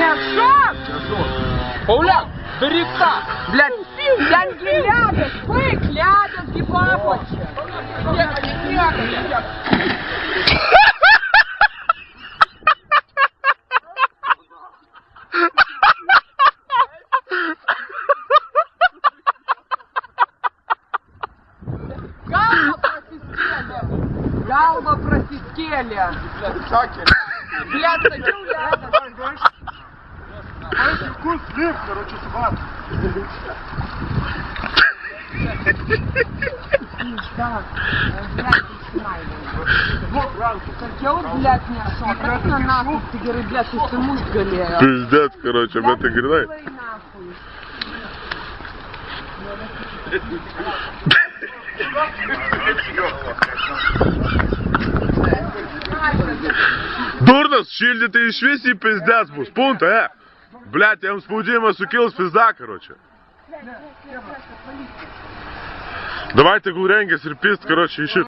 Мешок? Пауляк, бери так. Блядь, янки лядят, бык лядят, гибапочек. Галба просистели. Блядь, такие ляды. Вкус слив, короче, собака. Да, блядь, Вот ранку. как я вот, блядь, не шел. Как на нахуй, ты говоришь, блядь, ты что муж галея. Пиздец, короче, об этой гряной. Дурнос, шильди ты еще си пиздец, бус, пункта, Блядь, я вам спудима сукил с пизда, короче. Давайте гуренга, серпист, короче, ищи.